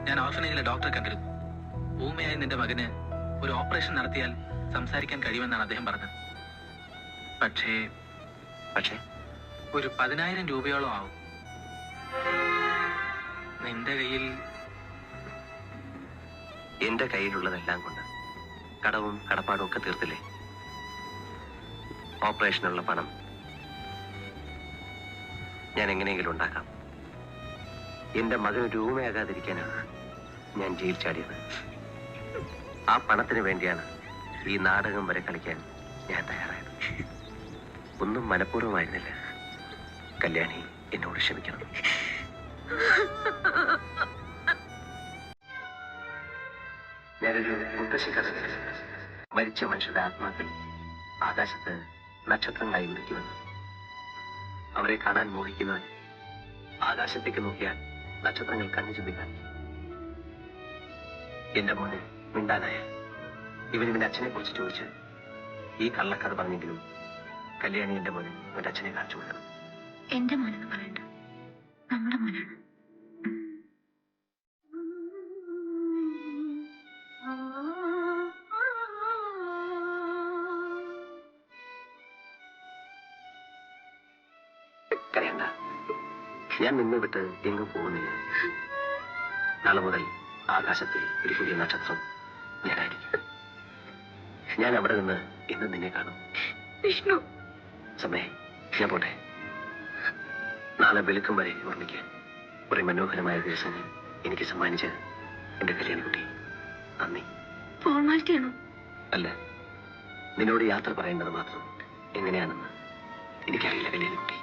ഞാൻ ഓർഫനേജിലെ ഡോക്ടറെ കണ്ടിരുന്നു. ഊമയായ നിന്റെ മകന് ഒരു ഓപ്പറേഷൻ നടത്തിയാൽ സംസാരിക്കാൻ കഴിയുമെന്നാണ് അദ്ദേഹം പറഞ്ഞത്. പക്ഷേ ഒരു 10,000 രൂപയോളം ആവും. നിന്റെ കയ്യിൽ? എന്റെ കയ്യിലുള്ളതെല്ലാം കൊണ്ട് കടവും കടപ്പാടും ഒക്കെ തീർത്തില്ലേ? ഓപ്പറേഷനുള്ള പണം ഞാൻ എങ്ങനെയെങ്കിലും ഉണ്ടാക്കാം. എന്റെ മകന് രൂപയാകാതിരിക്കാനാണ് ഞാൻ ജയിൽ ചാടിയത്. ആ പണത്തിന് വേണ്ടിയാണ് ഈ നാടകം വരെ കളിക്കാൻ ഞാൻ തയ്യാറായത്. ഒന്നും മനഃപൂർവ്വമായിരുന്നില്ല. കല്യാണി, എന്നോട് ക്ഷമിക്കണം. ഞാനൊരു മുത്തശ്ശി കഥ മരിച്ച മനുഷ്യരുടെ ആത്മാക്കൾ ആകാശത്ത് നക്ഷത്രങ്ങളായി വിളിക്കുമെന്ന്. അവരെ കാണാൻ മോഹിക്കുന്നവൻ ആകാശത്തേക്ക് നോക്കിയാൽ നക്ഷത്രങ്ങൾ കണ്ണു ചുമ്പിക്കാൻ. എന്റെ മോനെ മിണ്ടാനായ ഇവന്റെ അച്ഛനെ കുറിച്ച് ചോദിച്ച് ഈ കള്ളക്കഥ പറഞ്ഞെങ്കിലും കല്യാണി എന്റെ മോനെ ഇവന്റെ അച്ഛനെ കാണിച്ചു കൊടുക്കണം. എന്റെ മോനെന്ന് പറയണ്ട, നമ്മുടെ മോനാണ്. കരയണ്ട, ഞാൻ നിന്നെ വിട്ട് എങ്ങും പോകുന്നില്ല. നാളെ മുതൽ ആകാശത്തിൽ ഒരു പുതിയ നക്ഷത്രം ഞാനായിരിക്കും. ഞാൻ അവിടെ നിന്ന് ഇന്ന് നിന്നെ കാണും. വിഷ്ണു, സമേ, ഞാൻ പോട്ടെ. നാളെ വെളുക്കും വരെ ഓർമ്മിക്കാൻ കുറെ മനോഹരമായ ദിവസങ്ങൾ എനിക്ക് സമ്മാനിച്ച് എന്റെ കല്യാണിക്കുട്ടി. നന്ദി. ഫോർമാലിറ്റി ആണോ? അല്ല, നിന്നോട് യാത്ര പറയേണ്ടത് മാത്രം. എങ്ങനെയാണെന്ന് എനിക്കറിയില്ല കല്യാണിക്കുട്ടി.